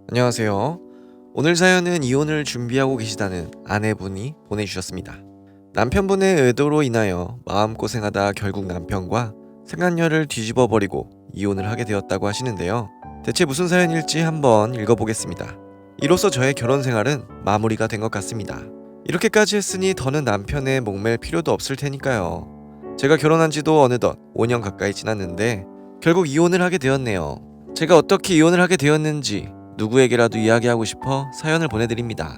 안녕하세요. 오늘 사연은 이혼을 준비하고 계시다는 아내분이 보내주셨습니다. 남편분의 의도로 인하여 마음고생하다 결국 남편과 생활년을 뒤집어버리고 이혼을 하게 되었다고 하시는데요. 대체 무슨 사연일지 한번 읽어보겠습니다. 이로써 저의 결혼 생활은 마무리가 된 것 같습니다. 이렇게까지 했으니 더는 남편의 목맬 필요도 없을 테니까요. 제가 결혼한 지도 어느덧 5년 가까이 지났는데 결국 이혼을 하게 되었네요. 제가 어떻게 이혼을 하게 되었는지 누구에게라도 이야기하고 싶어 사연을 보내드립니다.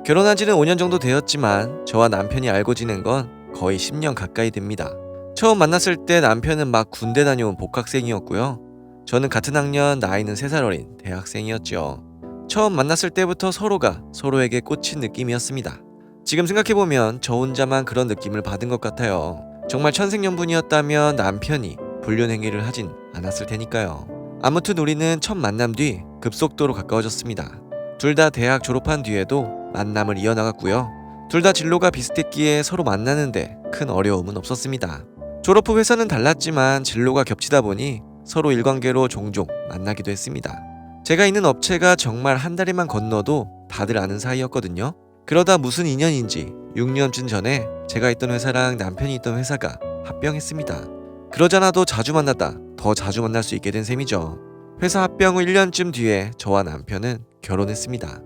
결혼한 지는 5년 정도 되었지만 저와 남편이 알고 지낸 건 거의 10년 가까이 됩니다. 처음 만났을 때 남편은 막 군대 다녀온 복학생이었고요. 저는 같은 학년 나이는 3살 어린 대학생이었죠. 처음 만났을 때부터 서로가 서로에게 꽂힌 느낌이었습니다. 지금 생각해보면 저 혼자만 그런 느낌을 받은 것 같아요. 정말 천생연분이었다면 남편이 불륜행위를 하진 않았을 테니까요. 아무튼 우리는 첫 만남 뒤 급속도로 가까워졌습니다. 둘 다 대학 졸업한 뒤에도 만남을 이어나갔고요. 둘 다 진로가 비슷했기에 서로 만나는데 큰 어려움은 없었습니다. 졸업 후 회사는 달랐지만 진로가 겹치다 보니 서로 일관계로 종종 만나기도 했습니다. 제가 있는 업체가 정말 한 다리만 건너도 다들 아는 사이였거든요. 그러다 무슨 인연인지 6년쯤 전에 제가 있던 회사랑 남편이 있던 회사가 합병했습니다. 그러잖아도 자주 만나다 더 자주 만날 수 있게 된 셈이죠. 회사 합병 후 1년쯤 뒤에 저와 남편은 결혼했습니다.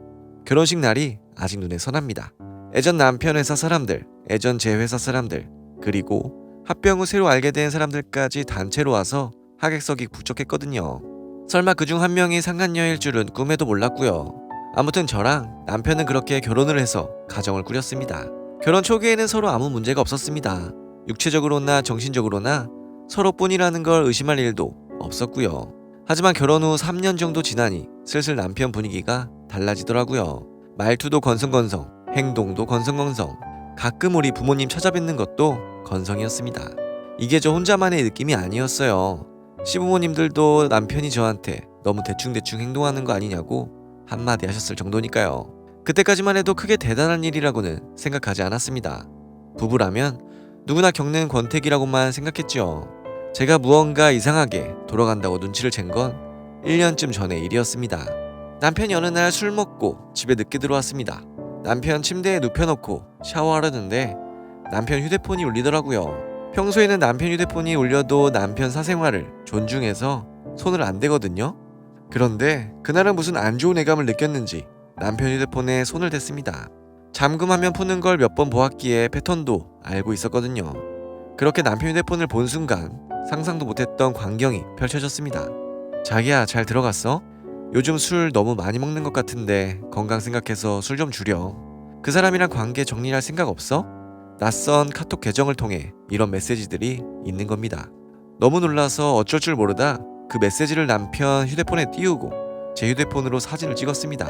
결혼식 날이 아직 눈에 선합니다. 예전 남편 회사 사람들, 예전 제 회사 사람들, 그리고 합병 후 새로 알게 된 사람들까지 단체로 와서 하객석이 북적했거든요. 설마 그중 한 명이 상간녀일 줄은 꿈에도 몰랐고요. 아무튼 저랑 남편은 그렇게 결혼을 해서 가정을 꾸렸습니다. 결혼 초기에는 서로 아무 문제가 없었습니다. 육체적으로나 정신적으로나 서로뿐이라는 걸 의심할 일도 없었고요. 하지만 결혼 후 3년 정도 지나니 슬슬 남편 분위기가 달라지더라고요. 말투도 건성건성, 행동도 건성건성, 가끔 우리 부모님 찾아뵙는 것도 건성이었습니다. 이게 저 혼자만의 느낌이 아니었어요. 시부모님들도 남편이 저한테 너무 대충대충 행동하는 거 아니냐고 한마디 하셨을 정도니까요. 그때까지만 해도 크게 대단한 일이라고는 생각하지 않았습니다. 부부라면 누구나 겪는 권태기라고만 생각했죠. 제가 무언가 이상하게 돌아간다고 눈치를 챈 건 1년쯤 전의 일이었습니다. 남편이 어느 날 술 먹고 집에 늦게 들어왔습니다. 남편 침대에 눕혀놓고 샤워하려는데 남편 휴대폰이 울리더라고요. 평소에는 남편 휴대폰이 울려도 남편 사생활을 존중해서 손을 안 대거든요. 그런데 그날은 무슨 안 좋은 예감을 느꼈는지 남편 휴대폰에 손을 댔습니다. 잠금하면 푸는 걸 몇 번 보았기에 패턴도 알고 있었거든요. 그렇게 남편 휴대폰을 본 순간 상상도 못했던 광경이 펼쳐졌습니다. 자기야, 잘 들어갔어? 요즘 술 너무 많이 먹는 것 같은데 건강 생각해서 술 좀 줄여. 그 사람이랑 관계 정리할 생각 없어? 낯선 카톡 계정을 통해 이런 메시지들이 있는 겁니다. 너무 놀라서 어쩔 줄 모르다 그 메시지를 남편 휴대폰에 띄우고 제 휴대폰으로 사진을 찍었습니다.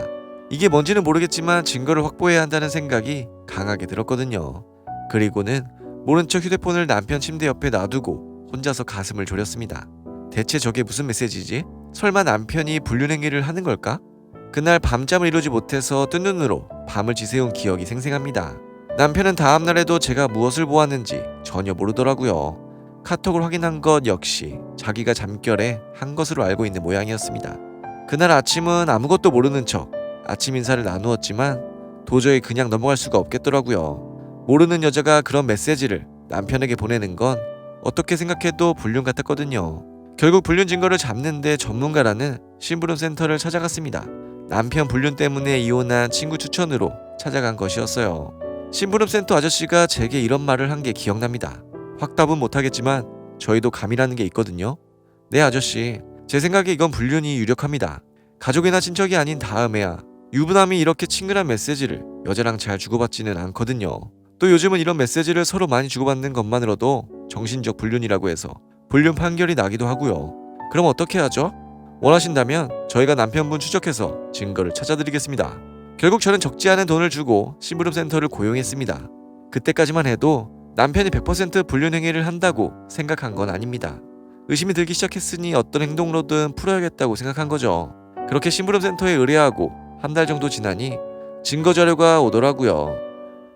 이게 뭔지는 모르겠지만 증거를 확보해야 한다는 생각이 강하게 들었거든요. 그리고는 모른 척 휴대폰을 남편 침대 옆에 놔두고 혼자서 가슴을 졸였습니다. 대체 저게 무슨 메시지지? 설마 남편이 불륜행위를 하는 걸까? 그날 밤잠을 이루지 못해서 뜬 눈으로 밤을 지새운 기억이 생생합니다. 남편은 다음날에도 제가 무엇을 보았는지 전혀 모르더라고요. 카톡을 확인한 것 역시 자기가 잠결에 한 것으로 알고 있는 모양이었습니다. 그날 아침은 아무것도 모르는 척 아침 인사를 나누었지만 도저히 그냥 넘어갈 수가 없겠더라고요. 모르는 여자가 그런 메시지를 남편에게 보내는 건 어떻게 생각해도 불륜 같았거든요. 결국 불륜 증거를 잡는데 전문가라는 심부름 센터를 찾아갔습니다. 남편 불륜 때문에 이혼한 친구 추천으로 찾아간 것이었어요. 심부름 센터 아저씨가 제게 이런 말을 한 게 기억납니다. 확답은 못하겠지만 저희도 감이라는 게 있거든요. 네 아저씨, 제 생각에 이건 불륜이 유력합니다. 가족이나 친척이 아닌 다음에야 유부남이 이렇게 친근한 메시지를 여자랑 잘 주고받지는 않거든요. 또 요즘은 이런 메시지를 서로 많이 주고받는 것만으로도 정신적 불륜이라고 해서 불륜 판결이 나기도 하고요. 그럼 어떻게 하죠? 원하신다면 저희가 남편분 추적해서 증거를 찾아드리겠습니다. 결국 저는 적지 않은 돈을 주고 심부름 센터를 고용했습니다. 그때까지만 해도 남편이 100% 불륜 행위를 한다고 생각한 건 아닙니다. 의심이 들기 시작했으니 어떤 행동으로든 풀어야겠다고 생각한 거죠. 그렇게 심부름 센터에 의뢰하고 한 달 정도 지나니 증거 자료가 오더라고요.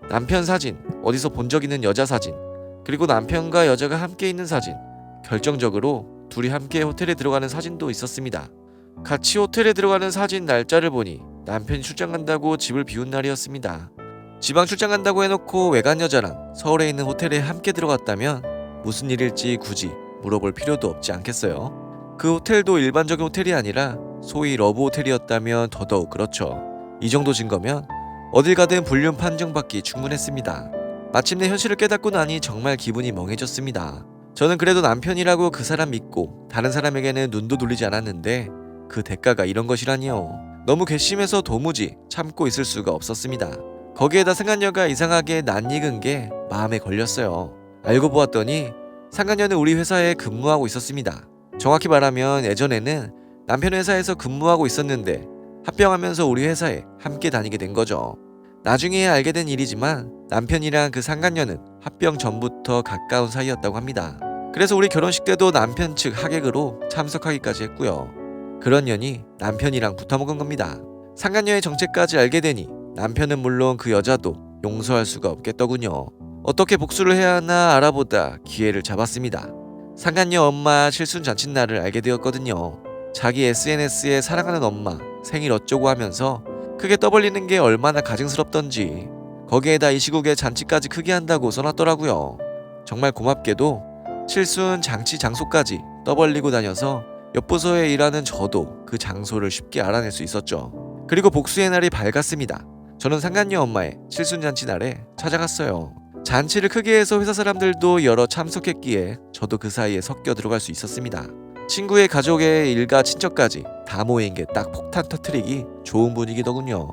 남편 사진, 어디서 본 적 있는 여자 사진, 그리고 남편과 여자가 함께 있는 사진, 결정적으로 둘이 함께 호텔에 들어가는 사진도 있었습니다. 같이 호텔에 들어가는 사진 날짜를 보니 남편이 출장 간다고 집을 비운 날이었습니다. 지방 출장 간다고 해놓고 외간 여자랑 서울에 있는 호텔에 함께 들어갔다면 무슨 일일지 굳이 물어볼 필요도 없지 않겠어요? 그 호텔도 일반적인 호텔이 아니라 소위 러브 호텔이었다면 더더욱 그렇죠. 이 정도 증거면 어딜 가든 불륜 판정받기 충분했습니다. 마침내 현실을 깨닫고 나니 정말 기분이 멍해졌습니다. 저는 그래도 남편이라고 그 사람 믿고 다른 사람에게는 눈도 돌리지 않았는데 그 대가가 이런 것이라니요. 너무 괘씸해서 도무지 참고 있을 수가 없었습니다. 거기에다 상간녀가 이상하게 낯익은 게 마음에 걸렸어요. 알고 보았더니 상간녀는 우리 회사에 근무하고 있었습니다. 정확히 말하면 예전에는 남편 회사에서 근무하고 있었는데 합병하면서 우리 회사에 함께 다니게 된 거죠. 나중에 알게 된 일이지만 남편이랑 그 상간녀는 합병 전부터 가까운 사이였다고 합니다. 그래서 우리 결혼식 때도 남편 측 하객으로 참석하기까지 했고요. 그런 년이 남편이랑 붙어먹은 겁니다. 상간녀의 정체까지 알게 되니 남편은 물론 그 여자도 용서할 수가 없겠더군요. 어떻게 복수를 해야 하나 알아보다 기회를 잡았습니다. 상간녀 엄마 칠순 잔칫날을 알게 되었거든요. 자기 SNS에 사랑하는 엄마 생일 어쩌고 하면서 크게 떠벌리는 게 얼마나 가증스럽던지 거기에다 이 시국에 잔치까지 크게 한다고 써놨더라고요. 정말 고맙게도 칠순 장치 장소까지 떠벌리고 다녀서 옆부서에 일하는 저도 그 장소를 쉽게 알아낼 수 있었죠. 그리고 복수의 날이 밝았습니다. 저는 상간녀 엄마의 칠순잔치 날에 찾아갔어요. 잔치를 크게 해서 회사 사람들도 여러 참석했기에 저도 그 사이에 섞여 들어갈 수 있었습니다. 친구의 가족의 일가 친척까지 다 모인 게 딱 폭탄 터트리기 좋은 분위기더군요.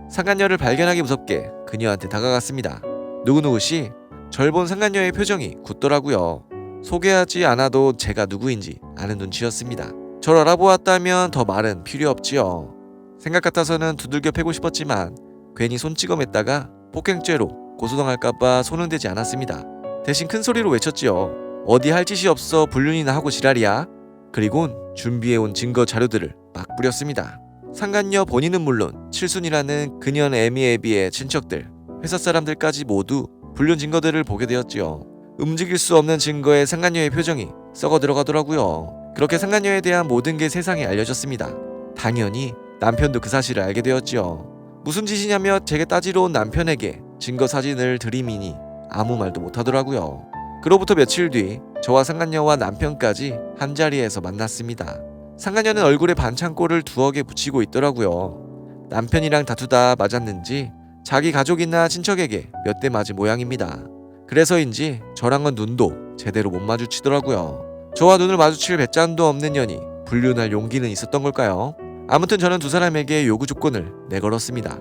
상간녀를 발견하기 무섭게 그녀한테 다가갔습니다. 누구누구씨? 절 본 상간녀의 표정이 굳더라고요. 소개하지 않아도 제가 누구인지 아는 눈치였습니다. 절 알아보았다면 더 말은 필요 없지요. 생각 같아서는 두들겨 패고 싶었지만 괜히 손찌검했다가 폭행죄로 고소당할까봐 손은 대지 않았습니다. 대신 큰 소리로 외쳤지요. 어디 할 짓이 없어 불륜이나 하고 지랄이야? 그리곤 준비해온 증거 자료들을 막 뿌렸습니다. 상간녀 본인은 물론 칠순이라는 그년 애미애비의 친척들, 회사 사람들까지 모두 불륜 증거들을 보게 되었지요. 움직일 수 없는 증거에 상간녀의 표정이 썩어 들어가더라고요. 그렇게 상간녀에 대한 모든 게 세상에 알려졌습니다. 당연히 남편도 그 사실을 알게 되었지요. 무슨 짓이냐며 제게 따지러 온 남편에게 증거 사진을 들이미니 아무 말도 못하더라고요. 그로부터 며칠 뒤 저와 상간녀와 남편까지 한자리에서 만났습니다. 상간녀는 얼굴에 반창고를 두어 개 붙이고 있더라고요. 남편이랑 다투다 맞았는지 자기 가족이나 친척에게 몇 대 맞은 모양입니다. 그래서인지 저랑은 눈도 제대로 못 마주치더라고요. 저와 눈을 마주칠 배짱도 없는 년이 불륜할 용기는 있었던 걸까요? 아무튼 저는 두 사람에게 요구 조건을 내걸었습니다.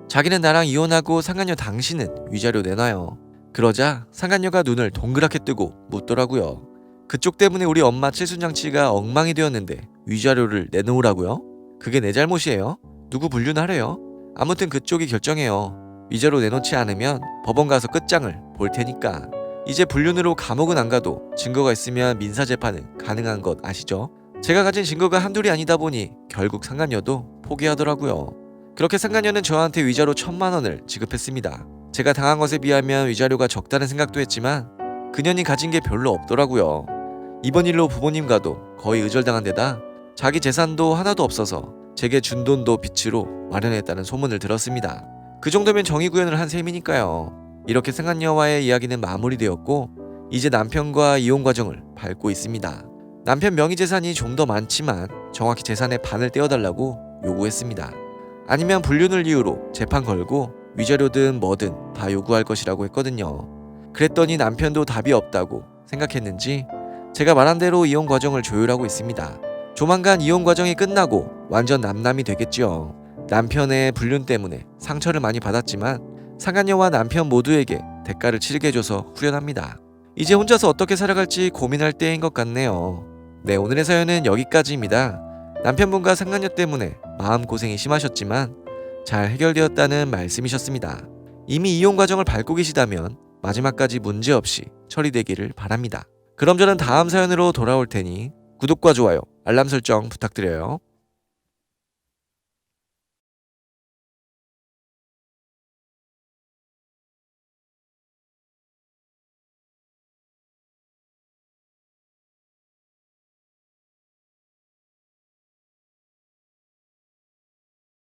자기는 나랑 이혼하고 상간녀 당신은 위자료 내놔요. 그러자 상간녀가 눈을 동그랗게 뜨고 묻더라고요. 그쪽 때문에 우리 엄마 칠순장치가 엉망이 되었는데 위자료를 내놓으라고요? 그게 내 잘못이에요? 누구 불륜하래요? 아무튼 그쪽이 결정해요. 위자료 내놓지 않으면 법원 가서 끝장을 볼 테니까. 이제 불륜으로 감옥은 안 가도 증거가 있으면 민사재판은 가능한 것 아시죠? 제가 가진 증거가 한둘이 아니다 보니 결국 상간녀도 포기하더라고요. 그렇게 상간녀는 저한테 위자료 1,000만 원을 지급했습니다. 제가 당한 것에 비하면 위자료가 적다는 생각도 했지만 그년이 가진 게 별로 없더라고요. 이번 일로 부모님과도 거의 의절당한 데다 자기 재산도 하나도 없어서 제게 준 돈도 빚으로 마련했다는 소문을 들었습니다. 그 정도면 정의 구현을 한 셈이니까요. 이렇게 상간녀와의 이야기는 마무리되었고 이제 남편과 이혼 과정을 밟고 있습니다. 남편 명의 재산이 좀 더 많지만 정확히 재산의 반을 떼어달라고 요구했습니다. 아니면 불륜을 이유로 재판 걸고 위자료든 뭐든 다 요구할 것이라고 했거든요. 그랬더니 남편도 답이 없다고 생각했는지 제가 말한 대로 이혼 과정을 조율하고 있습니다. 조만간 이혼 과정이 끝나고 완전 남남이 되겠지요. 남편의 불륜 때문에 상처를 많이 받았지만 상간녀와 남편 모두에게 대가를 치르게 해줘서 후련합니다. 이제 혼자서 어떻게 살아갈지 고민할 때인 것 같네요. 네, 오늘의 사연은 여기까지입니다. 남편분과 상간녀 때문에 마음고생이 심하셨지만 잘 해결되었다는 말씀이셨습니다. 이미 이혼 과정을 밟고 계시다면 마지막까지 문제없이 처리되기를 바랍니다. 그럼 저는 다음 사연으로 돌아올 테니 구독과 좋아요, 알람 설정 부탁드려요.